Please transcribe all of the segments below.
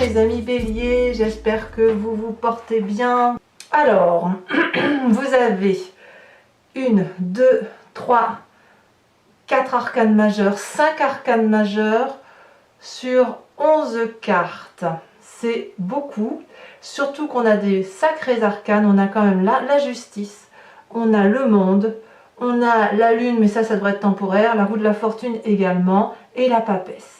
mes amis béliers, j'espère que vous vous portez bien. Alors, vous avez 1, 2, 3, 4 arcanes majeures, 5 arcanes majeures sur 11 cartes. C'est beaucoup, surtout qu'on a des sacrés arcanes. On a quand même la justice, on a le monde, on a la lune, mais ça devrait être temporaire, la roue de la fortune également, et la papesse.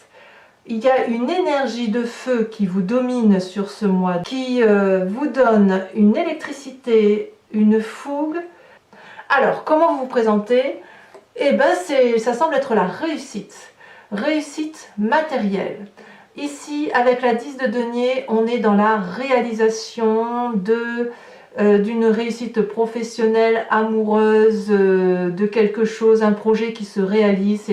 Il y a une énergie de feu qui vous domine sur ce mois, qui vous donne une électricité, une fougue. Alors, comment vous vous présentez? Eh bien, ça semble être la réussite matérielle. Ici, avec la 10 de denier, on est dans la réalisation d'une réussite professionnelle, amoureuse, de quelque chose, un projet qui se réalise.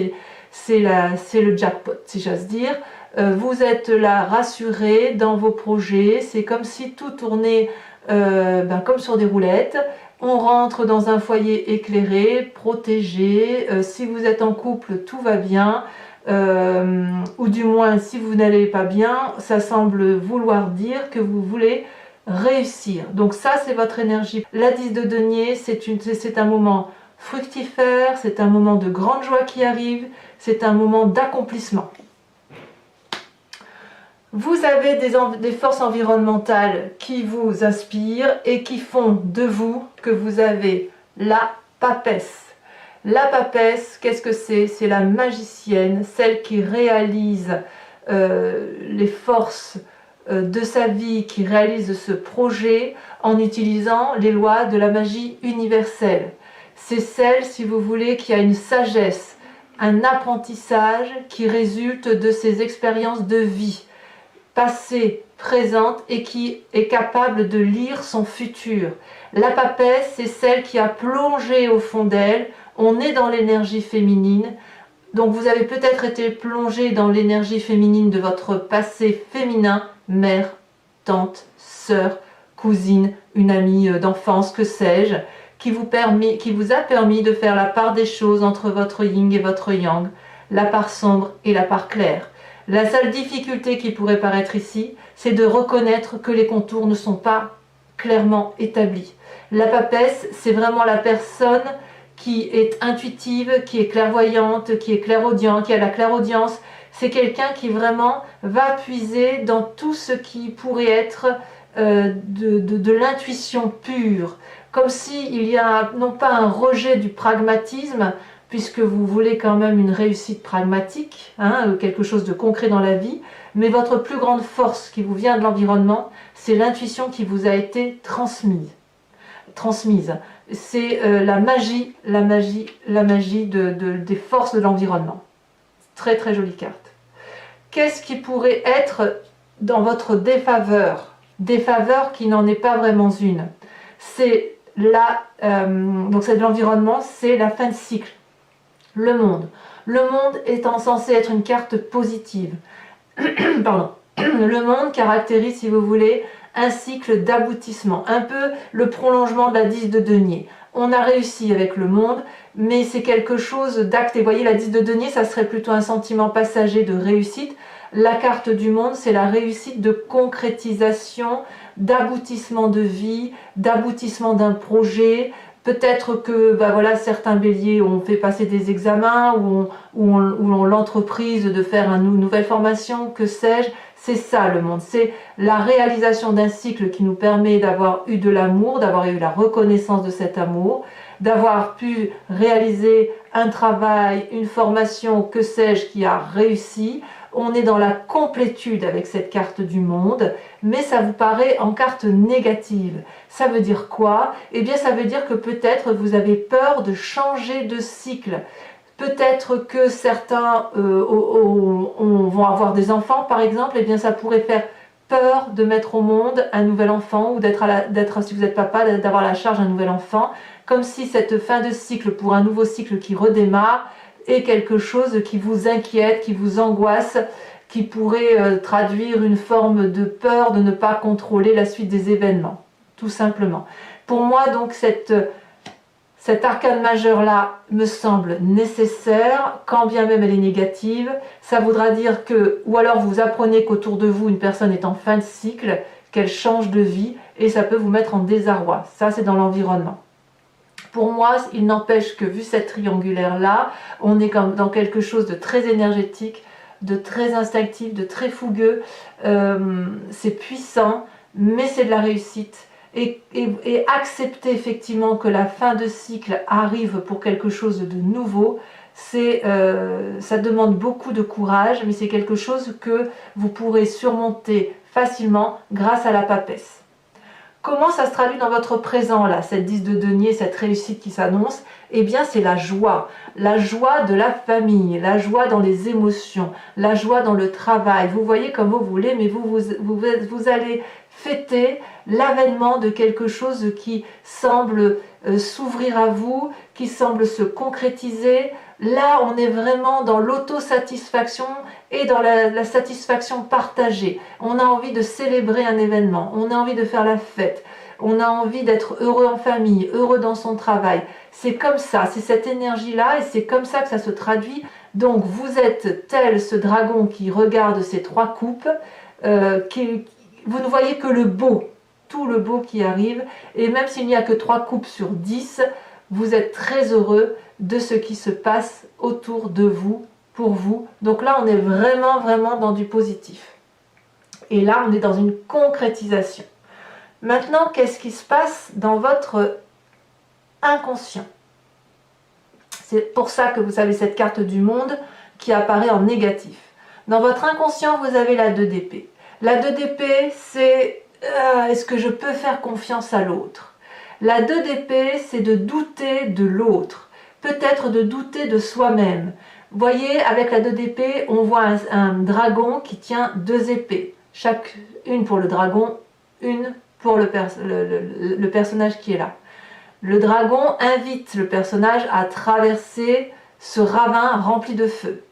C'est le jackpot, si j'ose dire. Vous êtes là rassuré dans vos projets, c'est comme si tout tournait comme sur des roulettes. On rentre dans un foyer éclairé, protégé. Si vous êtes en couple, tout va bien. Ou du moins, si vous n'allez pas bien, ça semble vouloir dire que vous voulez réussir. Donc ça, c'est votre énergie. La 10 de denier, c'est un moment fructifère, c'est un moment de grande joie qui arrive, c'est un moment d'accomplissement. Vous avez des forces environnementales qui vous inspirent et qui font de vous que vous avez la papesse. La papesse, qu'est-ce que c'est? C'est la magicienne, celle qui réalise les forces de sa vie, qui réalise ce projet en utilisant les lois de la magie universelle. C'est celle, si vous voulez, qui a une sagesse, un apprentissage qui résulte de ses expériences de vie, passée, présente, et qui est capable de lire son futur. La papesse, c'est celle qui a plongé au fond d'elle. On est dans l'énergie féminine. Donc vous avez peut-être été plongé dans l'énergie féminine de votre passé féminin, mère, tante, sœur, cousine, une amie d'enfance, que sais-je, qui vous a permis de faire la part des choses entre votre yin et votre yang, la part sombre et la part claire. La seule difficulté qui pourrait paraître ici, c'est de reconnaître que les contours ne sont pas clairement établis. La papesse, c'est vraiment la personne qui est intuitive, qui est clairvoyante, qui est clairaudient, qui a la clairaudience. C'est quelqu'un qui vraiment va puiser dans tout ce qui pourrait être de l'intuition pure. Comme s'il y a non pas un rejet du pragmatisme, puisque vous voulez quand même une réussite pragmatique, quelque chose de concret dans la vie, mais votre plus grande force qui vous vient de l'environnement, c'est l'intuition qui vous a été transmise. C'est la magie des forces de l'environnement. Très très jolie carte. Qu'est-ce qui pourrait être dans votre défaveur? Défaveur qui n'en est pas vraiment une. C'est donc c'est de l'environnement, c'est la fin de cycle. Le monde. Le monde étant censé être une carte positive. Pardon. Le monde caractérise, si vous voulez, un cycle d'aboutissement, un peu le prolongement de la 10 de denier. On a réussi avec le monde, mais c'est quelque chose d'acté. Vous voyez, la 10 de denier, ça serait plutôt un sentiment passager de réussite. La carte du monde, c'est la réussite de concrétisation, d'aboutissement de vie, d'aboutissement d'un projet. Peut-être que certains béliers ont fait passer des examens ou ont l'entreprise de faire une nouvelle formation, que sais-je. C'est ça le monde, c'est la réalisation d'un cycle qui nous permet d'avoir eu de l'amour, d'avoir eu la reconnaissance de cet amour, d'avoir pu réaliser un travail, une formation, que sais-je, qui a réussi. On est dans la complétude avec cette carte du monde, mais ça vous paraît en carte négative. Ça veut dire quoi? Eh bien, ça veut dire que peut-être vous avez peur de changer de cycle. Peut-être que certains vont avoir des enfants, par exemple, et bien ça pourrait faire peur de mettre au monde un nouvel enfant, ou si vous êtes papa, d'avoir la charge d'un nouvel enfant, comme si cette fin de cycle pour un nouveau cycle qui redémarre est quelque chose qui vous inquiète, qui vous angoisse, qui pourrait traduire une forme de peur de ne pas contrôler la suite des événements, tout simplement. Pour moi, donc, Cette arcane majeure-là me semble nécessaire, quand bien même elle est négative. Ça voudra dire que, ou alors vous apprenez qu'autour de vous, une personne est en fin de cycle, qu'elle change de vie, et ça peut vous mettre en désarroi. Ça, c'est dans l'environnement. Pour moi, il n'empêche que, vu cette triangulaire-là, on est comme dans quelque chose de très énergétique, de très instinctif, de très fougueux. C'est puissant, mais c'est de la réussite. Et accepter effectivement que la fin de cycle arrive pour quelque chose de nouveau, ça demande beaucoup de courage, mais c'est quelque chose que vous pourrez surmonter facilement grâce à la papesse. Comment ça se traduit dans votre présent, là, cette 10 de denier, cette réussite qui s'annonce? Eh bien, c'est la joie de la famille, la joie dans les émotions, la joie dans le travail. Vous voyez comme vous voulez, mais vous allez fêter l'avènement de quelque chose qui semble s'ouvrir à vous, qui semble se concrétiser. Là, on est vraiment dans l'autosatisfaction et dans la satisfaction partagée. On a envie de célébrer un événement, on a envie de faire la fête, on a envie d'être heureux en famille, heureux dans son travail. C'est comme ça, c'est cette énergie-là et c'est comme ça que ça se traduit. Donc vous êtes tel ce dragon qui regarde ces 3 coupes, vous ne voyez que le beau, tout le beau qui arrive, et même s'il n'y a que 3 coupes sur 10, vous êtes très heureux de ce qui se passe autour de vous, pour vous. Donc là, on est vraiment dans du positif. Et là, on est dans une concrétisation. Maintenant, qu'est-ce qui se passe dans votre inconscient? C'est pour ça que vous avez cette carte du monde qui apparaît en négatif. Dans votre inconscient, vous avez la 2 d'épée. La 2 d'épée, c'est est-ce que je peux faire confiance à l'autre? La 2 d'épée, c'est de douter de l'autre, peut-être de douter de soi-même. Vous voyez, avec la 2 d'épée, on voit un dragon qui tient 2 épées. Une pour le dragon, une pour le personnage qui est là. Le dragon invite le personnage à traverser ce ravin rempli de feu.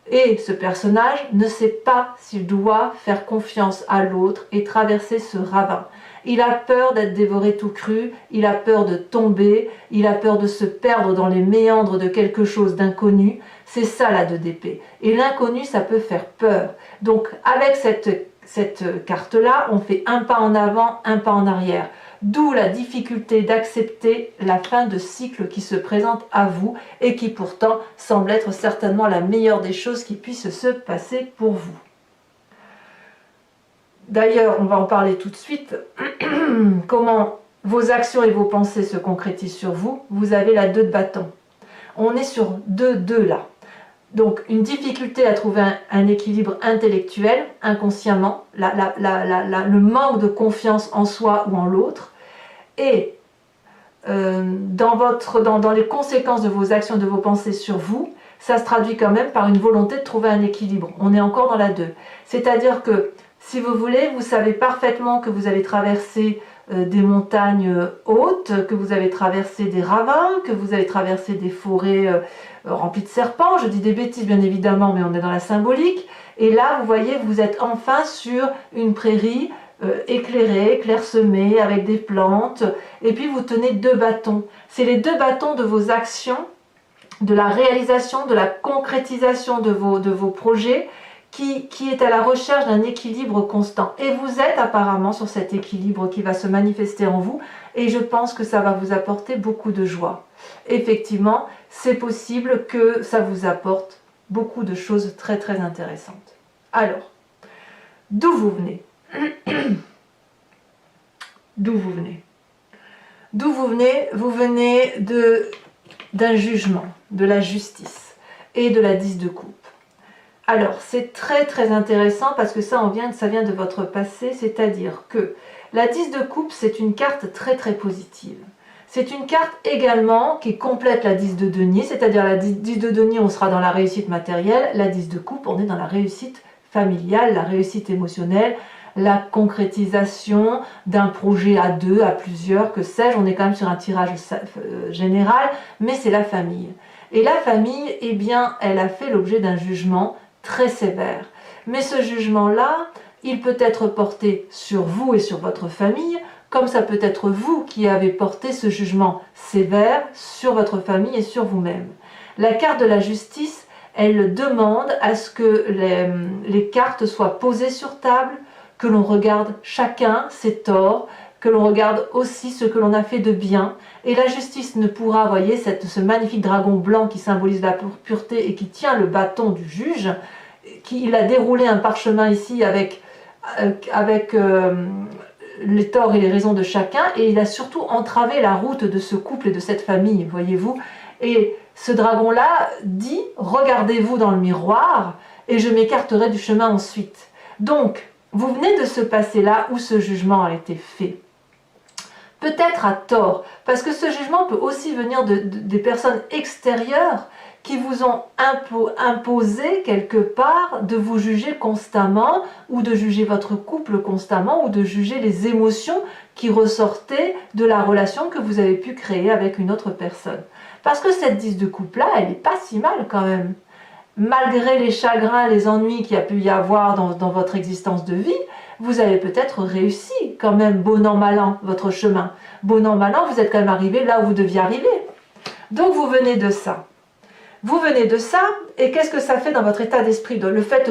Et ce personnage ne sait pas s'il doit faire confiance à l'autre et traverser ce ravin. Il a peur d'être dévoré tout cru, il a peur de tomber, il a peur de se perdre dans les méandres de quelque chose d'inconnu. C'est ça la 2 d'épée. Et l'inconnu, ça peut faire peur. Donc avec cette carte-là, on fait un pas en avant, un pas en arrière. D'où la difficulté d'accepter la fin de cycle qui se présente à vous et qui pourtant semble être certainement la meilleure des choses qui puissent se passer pour vous. D'ailleurs, on va en parler tout de suite. Comment vos actions et vos pensées se concrétisent sur vous. Vous avez la 2 de bâton. On est sur 2 là. Donc, une difficulté à trouver un équilibre intellectuel, inconsciemment, le manque de confiance en soi ou en l'autre, et dans les conséquences de vos actions, de vos pensées sur vous, ça se traduit quand même par une volonté de trouver un équilibre. On est encore dans la 2. C'est-à-dire que, si vous voulez, vous savez parfaitement que vous avez traversé des montagnes hautes, que vous avez traversé des ravins, que vous avez traversé des forêts remplies de serpents. Je dis des bêtises bien évidemment, mais on est dans la symbolique. Et là, vous voyez, vous êtes enfin sur une prairie éclairée, clairsemée, avec des plantes. Et puis vous tenez 2 bâtons. C'est les 2 bâtons de vos actions, de la réalisation, de la concrétisation de vos projets, qui est à la recherche d'un équilibre constant. Et vous êtes apparemment sur cet équilibre qui va se manifester en vous, et je pense que ça va vous apporter beaucoup de joie. Effectivement, c'est possible que ça vous apporte beaucoup de choses très très intéressantes. Alors, d'où vous venez? D'où vous venez? D'où vous venez? Vous venez d'un jugement, de la justice et de la 10 de coupe. Alors, c'est très très intéressant parce que ça vient de votre passé, c'est-à-dire que la 10 de coupe, c'est une carte très très positive. C'est une carte également qui complète la 10 de denier, c'est-à-dire la 10 de denier, on sera dans la réussite matérielle, la 10 de coupe, on est dans la réussite familiale, la réussite émotionnelle, la concrétisation d'un projet à 2, à plusieurs, que sais-je, on est quand même sur un tirage général, mais c'est la famille. Et la famille, eh bien, elle a fait l'objet d'un jugement très sévère. Mais ce jugement-là, il peut être porté sur vous et sur votre famille, comme ça peut être vous qui avez porté ce jugement sévère sur votre famille et sur vous-même. La carte de la justice, elle demande à ce que les cartes soient posées sur table, que l'on regarde chacun ses torts, que l'on regarde aussi ce que l'on a fait de bien. Et la justice ne pourra, voyez, ce magnifique dragon blanc qui symbolise la pureté et qui tient le bâton du juge, il a déroulé un parchemin ici avec les torts et les raisons de chacun, et il a surtout entravé la route de ce couple et de cette famille, voyez-vous. Et ce dragon-là dit, regardez-vous dans le miroir, et je m'écarterai du chemin ensuite. Donc, vous venez de ce passé-là où ce jugement a été fait. Peut-être à tort, parce que ce jugement peut aussi venir des personnes extérieures qui vous ont imposé quelque part de vous juger constamment, ou de juger votre couple constamment, ou de juger les émotions qui ressortaient de la relation que vous avez pu créer avec une autre personne. Parce que cette 10 de coupe-là, elle n'est pas si mal quand même. Malgré les chagrins, les ennuis qu'il y a pu y avoir dans votre existence de vie, vous avez peut-être réussi quand même, bon an, mal an, votre chemin. Bon an, mal an, vous êtes quand même arrivé là où vous deviez arriver. Donc vous venez de ça. Vous venez de ça, et qu'est-ce que ça fait dans votre état d'esprit? Le fait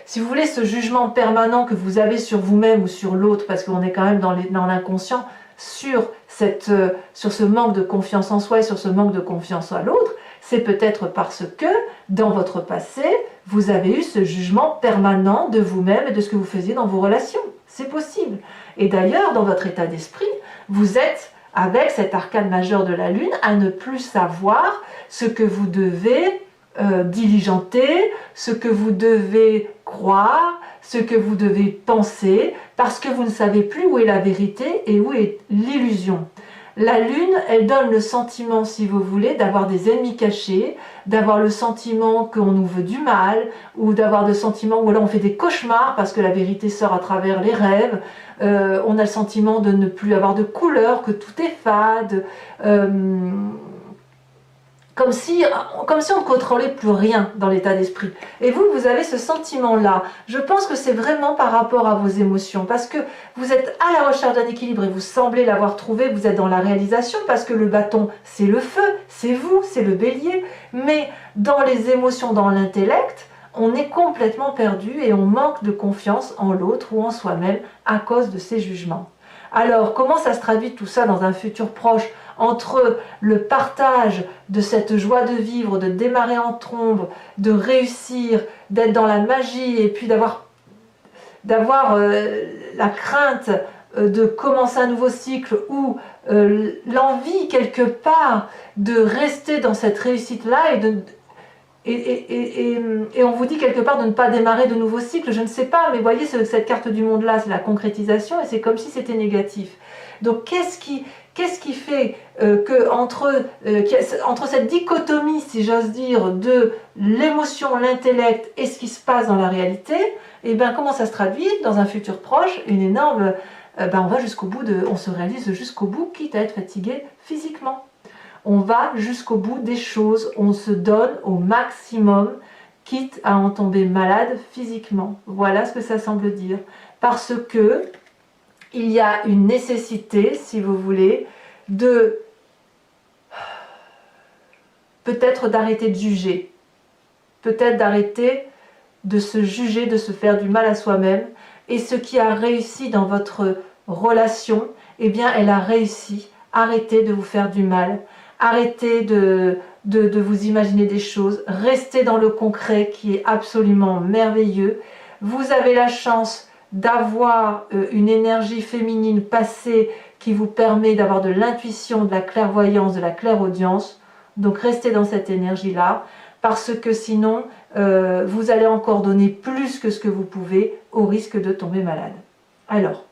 si vous voulez, ce jugement permanent que vous avez sur vous-même ou sur l'autre, parce qu'on est quand même dans l'inconscient, sur ce manque de confiance en soi et sur ce manque de confiance à l'autre, c'est peut-être parce que, dans votre passé, vous avez eu ce jugement permanent de vous-même et de ce que vous faisiez dans vos relations. C'est possible. Et d'ailleurs, dans votre état d'esprit, vous êtes, avec cet arcane majeur de la Lune, à ne plus savoir ce que vous devez diligenter, ce que vous devez croire, ce que vous devez penser, parce que vous ne savez plus où est la vérité et où est l'illusion. La Lune, elle donne le sentiment, si vous voulez, d'avoir des ennemis cachés, d'avoir le sentiment qu'on nous veut du mal, ou d'avoir le sentiment où alors on fait des cauchemars parce que la vérité sort à travers les rêves. On a le sentiment de ne plus avoir de couleur, que tout est fade. Comme si on ne contrôlait plus rien dans l'état d'esprit. Et vous avez ce sentiment-là. Je pense que c'est vraiment par rapport à vos émotions, parce que vous êtes à la recherche d'un équilibre et vous semblez l'avoir trouvé, vous êtes dans la réalisation, parce que le bâton, c'est le feu, c'est vous, c'est le bélier. Mais dans les émotions, dans l'intellect, on est complètement perdu et on manque de confiance en l'autre ou en soi-même à cause de ces jugements. Alors, comment ça se traduit tout ça dans un futur proche, entre le partage de cette joie de vivre, de démarrer en trombe, de réussir, d'être dans la magie et puis d'avoir la crainte de commencer un nouveau cycle ou l'envie quelque part de rester dans cette réussite-là et on vous dit quelque part de ne pas démarrer de nouveaux cycles, je ne sais pas, mais voyez cette carte du monde-là, c'est la concrétisation et c'est comme si c'était négatif. Donc qu'est-ce qui fait que entre cette dichotomie, si j'ose dire, de l'émotion, l'intellect et ce qui se passe dans la réalité, et bien comment ça se traduit dans un futur proche? Une énorme, on va jusqu'au bout on se réalise jusqu'au bout, quitte à être fatigué physiquement. On va jusqu'au bout des choses, on se donne au maximum, quitte à en tomber malade physiquement. Voilà ce que ça semble dire. Parce que il y a une nécessité, si vous voulez, peut-être d'arrêter de juger, peut-être d'arrêter de se juger, de se faire du mal à soi-même. Et ce qui a réussi dans votre relation, eh bien, elle a réussi. Arrêtez de vous faire du mal. Arrêtez de vous imaginer des choses. Restez dans le concret qui est absolument merveilleux. Vous avez la chance d'avoir une énergie féminine passée qui vous permet d'avoir de l'intuition, de la clairvoyance, de la clairaudience. Donc restez dans cette énergie-là, parce que sinon, vous allez encore donner plus que ce que vous pouvez au risque de tomber malade. Alors,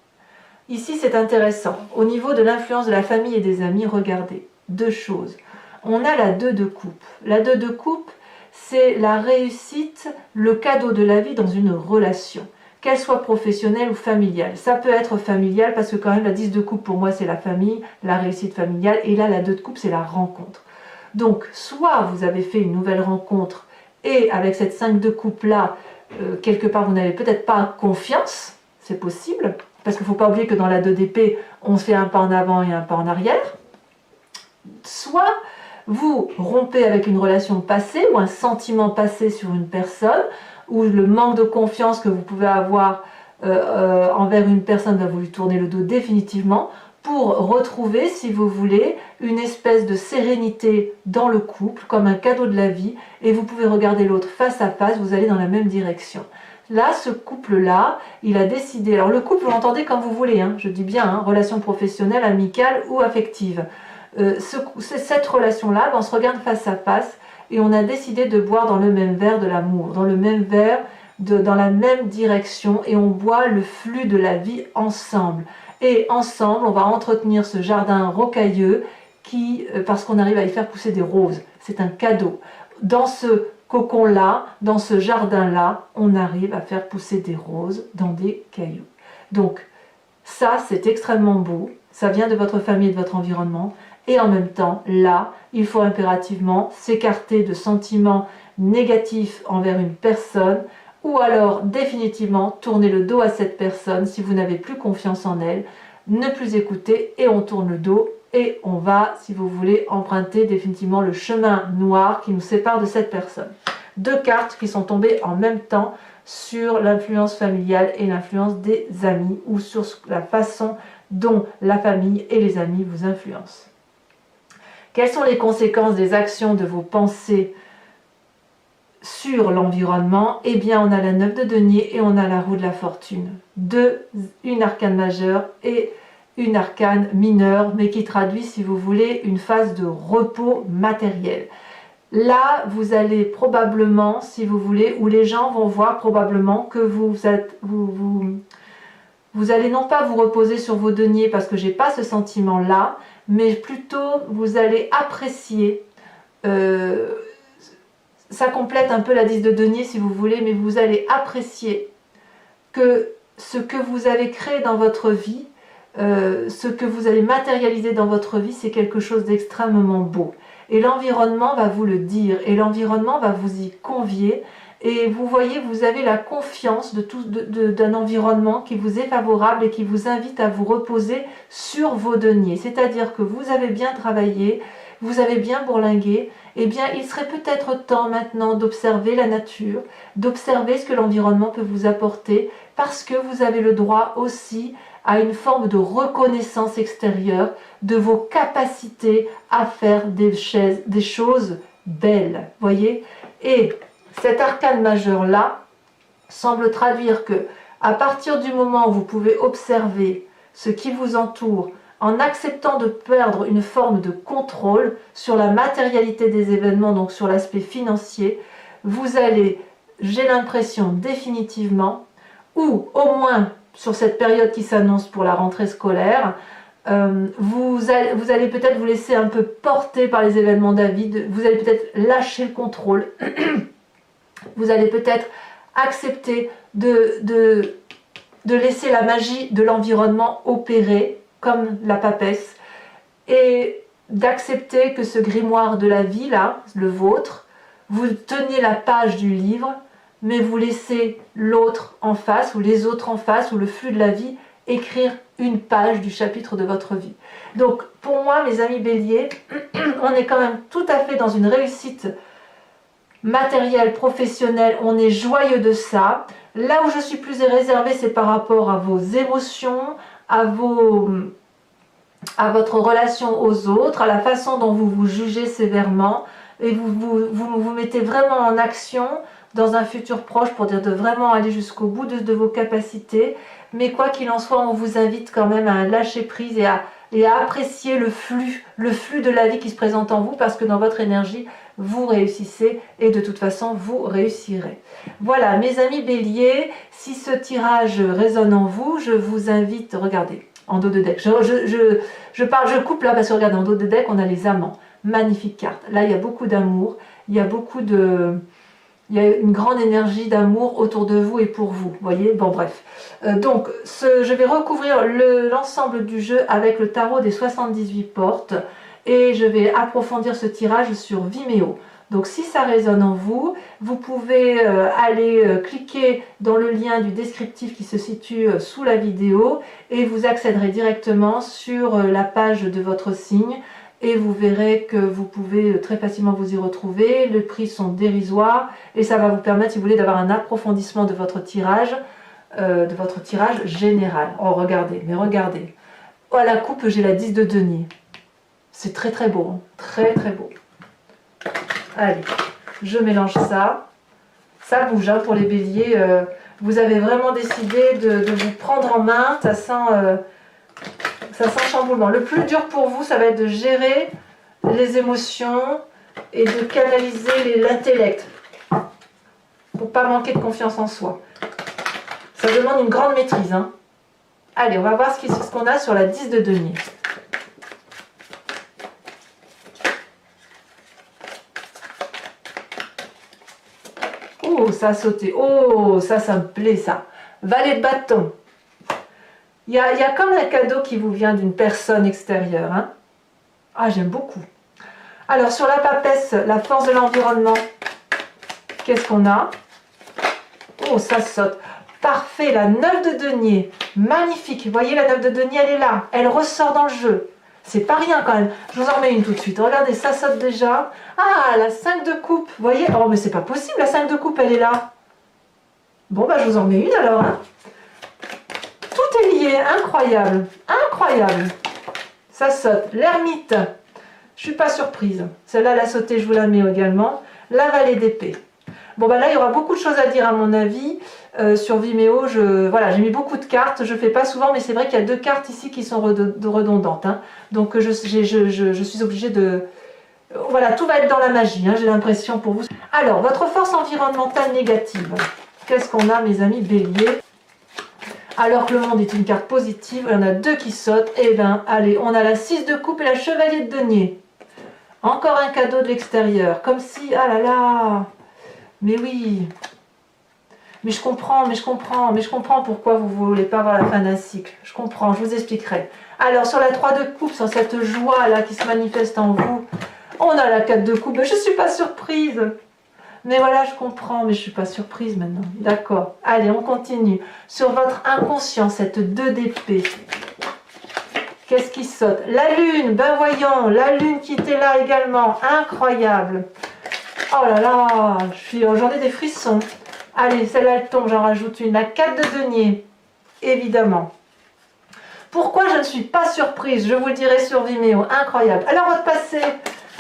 ici c'est intéressant. Au niveau de l'influence de la famille et des amis, regardez. Deux choses. On a la 2 de coupe. La 2 de coupe, c'est la réussite, le cadeau de la vie dans une relation, qu'elle soit professionnelle ou familiale. Ça peut être familial parce que quand même la 10 de coupe pour moi c'est la famille, la réussite familiale, et là la 2 de coupe c'est la rencontre. Donc soit vous avez fait une nouvelle rencontre et avec cette 5 de coupe là, quelque part vous n'avez peut-être pas confiance, c'est possible, parce qu'il ne faut pas oublier que dans la 2 d'épée, on fait un pas en avant et un pas en arrière. Soit vous rompez avec une relation passée ou un sentiment passé sur une personne, ou le manque de confiance que vous pouvez avoir envers une personne va vous lui tourner le dos définitivement, pour retrouver, si vous voulez, une espèce de sérénité dans le couple, comme un cadeau de la vie, et vous pouvez regarder l'autre face à face, vous allez dans la même direction. Là, ce couple-là, il a décidé, alors le couple, vous l'entendez comme vous voulez, hein, je dis bien, hein, relation professionnelle, amicale ou affective. Cette relation-là, on se regarde face à face, et on a décidé de boire dans le même verre de l'amour, dans le même verre, dans la même direction, et on boit le flux de la vie ensemble. Et ensemble, on va entretenir ce jardin rocailleux parce qu'on arrive à y faire pousser des roses. C'est un cadeau. Dans ce cocon-là, dans ce jardin-là, on arrive à faire pousser des roses dans des cailloux. Donc, ça, c'est extrêmement beau. Ça vient de votre famille et de votre environnement. Et en même temps, là, il faut impérativement s'écarter de sentiments négatifs envers une personne, ou alors définitivement tourner le dos à cette personne si vous n'avez plus confiance en elle, ne plus écouter et on tourne le dos et on va, si vous voulez, emprunter définitivement le chemin noir qui nous sépare de cette personne. 2 cartes qui sont tombées en même temps sur l'influence familiale et l'influence des amis, ou sur la façon dont la famille et les amis vous influencent. Quelles sont les conséquences des actions de vos pensées sur l'environnement? Eh bien, on a la 9 de denier et on a la roue de la fortune. Une arcane majeure et une arcane mineure, mais qui traduit, si vous voulez, une phase de repos matériel. Là, vous allez probablement, si vous voulez, où les gens vont voir probablement que vous allez non pas vous reposer sur vos deniers, parce que j'ai pas ce sentiment-là, mais plutôt vous allez apprécier. Ça complète un peu la 10 de denier si vous voulez, mais vous allez apprécier que ce que vous avez créé dans votre vie, ce que vous allez matérialiser dans votre vie, c'est quelque chose d'extrêmement beau. Et l'environnement va vous le dire, et l'environnement va vous y convier. Et vous voyez, vous avez la confiance d'un environnement qui vous est favorable et qui vous invite à vous reposer sur vos deniers. C'est-à-dire que vous avez bien travaillé, vous avez bien bourlingué, eh bien il serait peut-être temps maintenant d'observer la nature, d'observer ce que l'environnement peut vous apporter, parce que vous avez le droit aussi à une forme de reconnaissance extérieure de vos capacités à faire des choses belles, voyez. Et cet arcane majeur là semble traduire que à partir du moment où vous pouvez observer ce qui vous entoure, en acceptant de perdre une forme de contrôle sur la matérialité des événements, donc sur l'aspect financier, vous allez, j'ai l'impression définitivement, ou au moins sur cette période qui s'annonce pour la rentrée scolaire, vous allez peut-être vous laisser un peu porter par les événements de la vie, vous allez peut-être lâcher le contrôle, vous allez peut-être accepter de laisser la magie de l'environnement opérer comme la papesse, et d'accepter que ce grimoire de la vie là, le vôtre, vous teniez la page du livre, mais vous laissez l'autre en face, ou les autres en face, ou le flux de la vie, écrire une page du chapitre de votre vie. Donc pour moi, mes amis béliers, on est quand même tout à fait dans une réussite matérielle, professionnelle, on est joyeux de ça. Là où je suis plus réservée, c'est par rapport à vos émotions, à votre relation aux autres, à la façon dont vous vous jugez sévèrement, et vous mettez vraiment en action dans un futur proche pour dire de vraiment aller jusqu'au bout de vos capacités. Mais quoi qu'il en soit, on vous invite quand même à lâcher prise et à apprécier le flux de la vie qui se présente en vous, parce que dans votre énergie, vous réussissez et de toute façon, vous réussirez. Voilà, mes amis béliers, si ce tirage résonne en vous, je vous invite, regardez, en dos de deck, je coupe là parce que regardez, en dos de deck, on a les amants, magnifique carte. Là, il y a beaucoup d'amour, il y a une grande énergie d'amour autour de vous et pour vous, voyez. Bon bref, donc je vais recouvrir l'ensemble du jeu avec le tarot des 78 portes, et je vais approfondir ce tirage sur Vimeo. Donc si ça résonne en vous, vous pouvez aller cliquer dans le lien du descriptif qui se situe sous la vidéo et vous accéderez directement sur la page de votre signe et vous verrez que vous pouvez très facilement vous y retrouver. Les prix sont dérisoires et ça va vous permettre, si vous voulez, d'avoir un approfondissement de votre tirage général. Oh, regardez, mais regardez. Oh, à la coupe, j'ai la 10 de denier. C'est très très beau, hein. Très très beau. Allez, je mélange ça. Ça bouge hein, pour les béliers. Vous avez vraiment décidé de vous prendre en main. Ça sent chamboulement. Le plus dur pour vous, ça va être de gérer les émotions et de canaliser l'intellect. Pour pas manquer de confiance en soi. Ça demande une grande maîtrise. Hein. Allez, on va voir ce qu'on a sur la 10 de denier. Oh, ça a sauté. Oh, ça me plaît, ça. Valet de bâton. Il y a comme un cadeau qui vous vient d'une personne extérieure. Hein. Ah, j'aime beaucoup. Alors, sur la papesse, la force de l'environnement, qu'est-ce qu'on a? Oh, ça saute. Parfait, la 9 de denier. Magnifique. Vous voyez, la 9 de denier, elle est là. Elle ressort dans le jeu. C'est pas rien quand même. Je vous en remets une tout de suite. Regardez, ça saute déjà. Ah, la 5 de coupe. Vous voyez? Oh, mais c'est pas possible, la 5 de coupe, elle est là. Bon, bah, je vous en remets une alors. Hein. Tout est lié. Incroyable. Incroyable. Ça saute. L'ermite. Je suis pas surprise. Celle-là, elle a sauté, je vous la mets également. La vallée d'épée. Bon, bah là, il y aura beaucoup de choses à dire, à mon avis. Sur Vimeo, voilà, j'ai mis beaucoup de cartes. Je ne fais pas souvent, mais c'est vrai qu'il y a 2 cartes ici qui sont redondantes. Hein. Donc, je suis obligée de... Voilà, tout va être dans la magie, hein, j'ai l'impression pour vous. Alors, votre force environnementale négative. Qu'est-ce qu'on a, mes amis béliers? Alors que le monde est une carte positive, il y en a 2 qui sautent. Eh bien, allez, on a la 6 de coupe et la chevalier de denier. Encore un cadeau de l'extérieur. Comme si... Ah là là! Mais oui! Mais je comprends pourquoi vous ne voulez pas voir la fin d'un cycle. Je comprends, je vous expliquerai. Alors, sur la 3 de coupe, sur cette joie-là qui se manifeste en vous, on a la 4 de coupe. Mais je ne suis pas surprise. Mais voilà, je comprends, mais je ne suis pas surprise maintenant. D'accord. Allez, on continue. Sur votre inconscient, cette 2 d'épée. Qu'est-ce qui saute? La lune, ben voyons, la lune qui était là également. Incroyable. Oh là là, j'en ai des frissons. Allez, celle-là, elle tombe, j'en rajoute une. La 4 de denier, évidemment. Pourquoi je ne suis pas surprise? Je vous le dirai sur Vimeo. Incroyable. Alors, votre passé,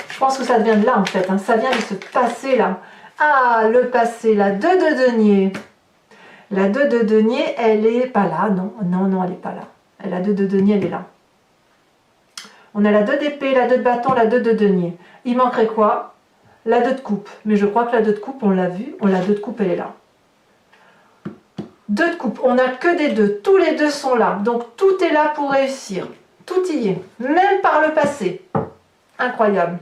je pense que ça vient de là, en fait. Hein. Ça vient de ce passé-là. Ah, le passé, la 2 de denier. La 2 de denier, elle est pas là. Non, non, non, elle n'est pas là. La 2 de denier, elle est là. On a la 2 d'épée, la 2 de bâton, la 2 de denier. Il manquerait quoi? La 2 de coupe. Mais je crois que la 2 de coupe, on l'a vu. La 2 de coupe, elle est là. 2 de coupe, on n'a que des 2, tous les 2 sont là, donc tout est là pour réussir, tout y est, même par le passé, incroyable.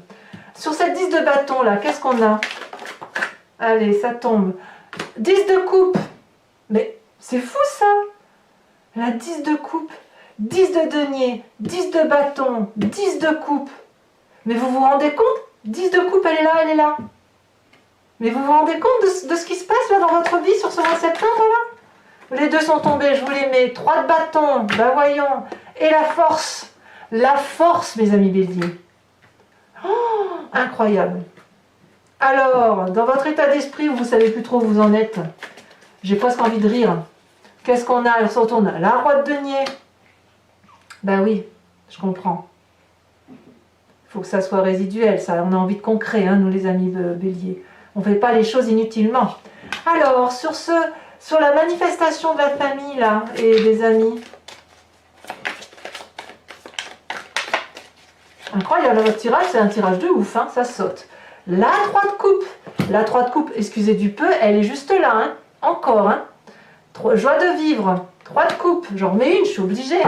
Sur cette 10 de bâton là, qu'est-ce qu'on a? Allez, ça tombe, 10 de coupe, mais c'est fou ça, la 10 de coupe, 10 de denier, 10 de bâton, 10 de coupe, mais vous vous rendez compte? 10 de coupe, elle est là, elle est là. Mais vous vous rendez compte de ce qui se passe là dans votre vie sur ce mois de septembre là? Les 2 sont tombés, je vous les mets. 3 de bâton, ben voyons. Et la force, mes amis béliers. Oh, incroyable. Alors, dans votre état d'esprit où vous ne savez plus trop où vous en êtes, j'ai presque envie de rire. Qu'est-ce qu'on a? Alors, on a la roi de denier. Ben oui, je comprends. Il faut que ça soit résiduel, ça. On a envie de concret, hein, nous les amis béliers. On ne fait pas les choses inutilement. Alors, sur la manifestation de la famille là et des amis. Incroyable, votre tirage, c'est un tirage de ouf, hein, ça saute. La 3 de coupe. La 3 de coupe, excusez du peu, elle est juste là, hein, encore. Hein. Joie de vivre. 3 de coupe, j'en remets une, je suis obligée.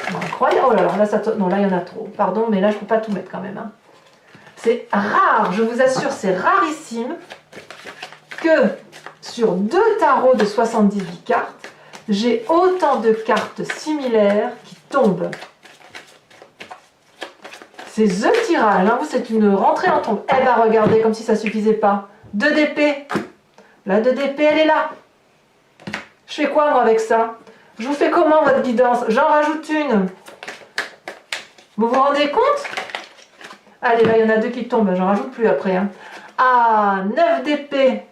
Incroyable, oh là là, ça saute. Non, là il y en a trop. Pardon, mais là je ne peux pas tout mettre quand même. Hein. C'est rare, je vous assure, c'est rarissime que sur 2 tarots de 78 cartes, j'ai autant de cartes similaires qui tombent. C'est the tirage, hein. Vous, c'est une rentrée en tombe. Eh ben, regardez, comme si ça suffisait pas. 2 d'épée. La 2 d'épée, elle est là. Je fais quoi, moi, avec ça? Je vous fais comment, votre guidance? J'en rajoute une. Vous vous rendez compte? Allez, là, il y en a 2 qui tombent. J'en rajoute plus après, hein. Ah, 9 d'épée.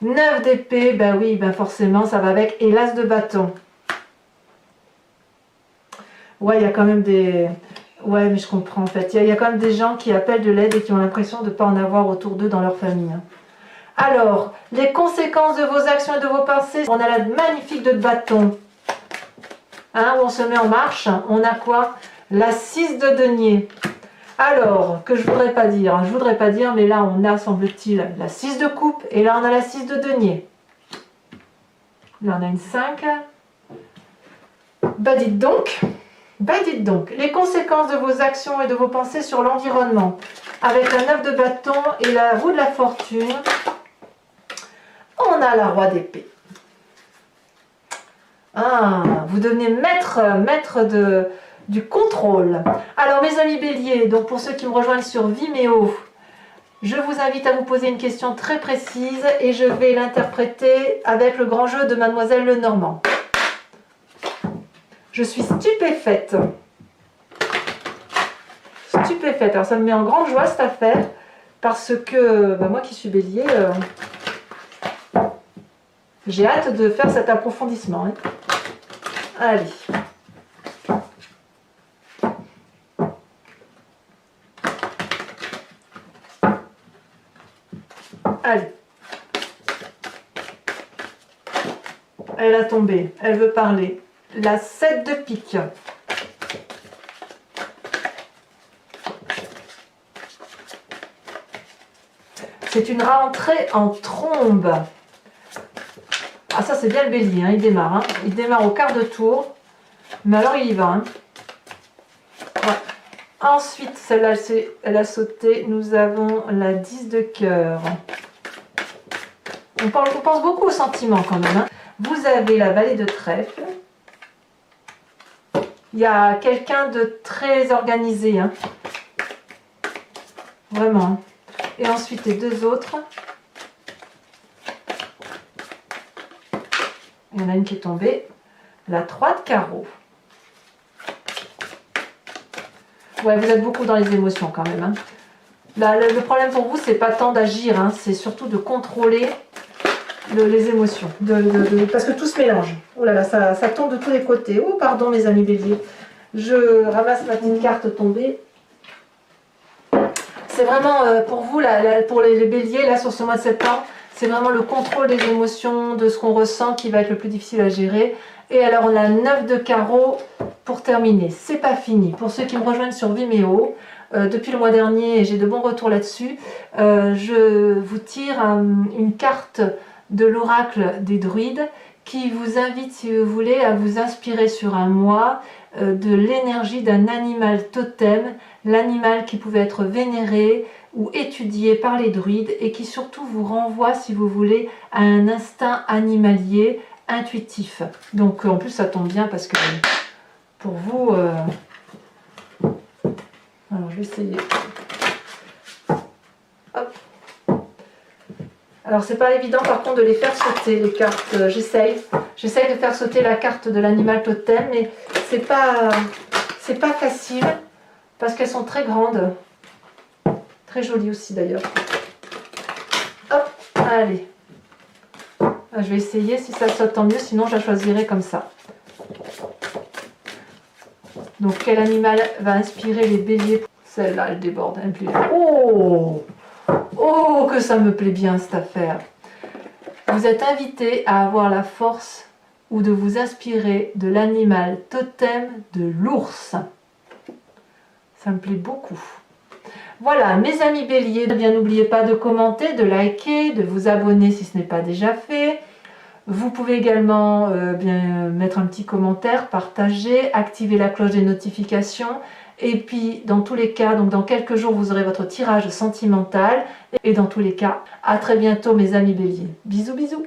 9 d'épée, ben oui, ben forcément, ça va avec. Et l'as de bâton. Ouais, il y a quand même des... Ouais, mais je comprends, en fait. Il y a quand même des gens qui appellent de l'aide et qui ont l'impression de ne pas en avoir autour d'eux dans leur famille, hein. Alors, les conséquences de vos actions et de vos pensées. On a la magnifique 2 de bâton. Hein, où on se met en marche. On a quoi? La 6 de denier. Alors, que je voudrais pas dire, hein, je voudrais pas dire, mais là on a, semble-t-il, la 6 de coupe, et là on a la 6 de denier. Là on a une 5. Bah dites donc, les conséquences de vos actions et de vos pensées sur l'environnement. Avec la 9 de bâton et la roue de la fortune, on a la roi d'épée. Ah, vous devenez maître du contrôle. Alors mes amis béliers, donc pour ceux qui me rejoignent sur Vimeo, je vous invite à vous poser une question très précise et je vais l'interpréter avec le grand jeu de Mademoiselle Lenormand. Je suis stupéfaite. Stupéfaite. Alors ça me met en grande joie cette affaire parce que bah, moi qui suis bélier, j'ai hâte de faire cet approfondissement, hein. Allez. Allez. Elle a tombé. Elle veut parler. La 7 de pique. C'est une rentrée en trombe. Ah ça c'est bien le bélier, hein, il démarre. Hein. Il démarre au quart de tour. Mais alors il y va. Hein. Ouais. Ensuite, celle-là, elle a sauté. Nous avons la 10 de cœur. On pense beaucoup aux sentiments quand même. Hein. Vous avez la vallée de trèfle. Il y a quelqu'un de très organisé. Hein. Vraiment. Et ensuite, les 2 autres. Il y en a une qui est tombée. La 3 de carreau. Ouais, vous êtes beaucoup dans les émotions quand même. Hein. Là, le problème pour vous, c'est pas tant d'agir, hein, c'est surtout de contrôler les émotions. Parce que tout se mélange. Oh là là, ça tombe de tous les côtés. Oh, pardon, mes amis béliers. Je ramasse ma petite carte tombée. C'est vraiment pour vous, pour les béliers, là, sur ce mois de septembre, c'est vraiment le contrôle des émotions, de ce qu'on ressent qui va être le plus difficile à gérer. Et alors, on a 9 de carreau pour terminer. C'est pas fini. Pour ceux qui me rejoignent sur Vimeo, depuis le mois dernier, et j'ai de bons retours là-dessus, je vous tire une carte de l'oracle des druides qui vous invite, si vous voulez, à vous inspirer sur un mois de l'énergie d'un animal totem, l'animal qui pouvait être vénéré ou étudié par les druides et qui surtout vous renvoie, si vous voulez, à un instinct animalier intuitif. Donc en plus ça tombe bien parce que pour vous... Alors je vais essayer. Hop. Alors c'est pas évident par contre de les faire sauter les cartes. J'essaye de faire sauter la carte de l'animal totem, mais c'est pas facile parce qu'elles sont très grandes, très jolies aussi d'ailleurs. Hop, allez. Je vais essayer, si ça saute tant mieux, sinon je la choisirai comme ça. Donc quel animal va inspirer les béliers? Celle-là, elle déborde, elle me plaît. Oh! Oh, que ça me plaît bien cette affaire. Vous êtes invité à avoir la force ou de vous inspirer de l'animal totem de l'ours. Ça me plaît beaucoup. Voilà, mes amis béliers, bien n'oubliez pas de commenter, de liker, de vous abonner si ce n'est pas déjà fait. Vous pouvez également bien mettre un petit commentaire, partager, activer la cloche des notifications. Et puis, dans tous les cas, donc dans quelques jours, vous aurez votre tirage sentimental. Et dans tous les cas, à très bientôt mes amis béliers. Bisous, bisous.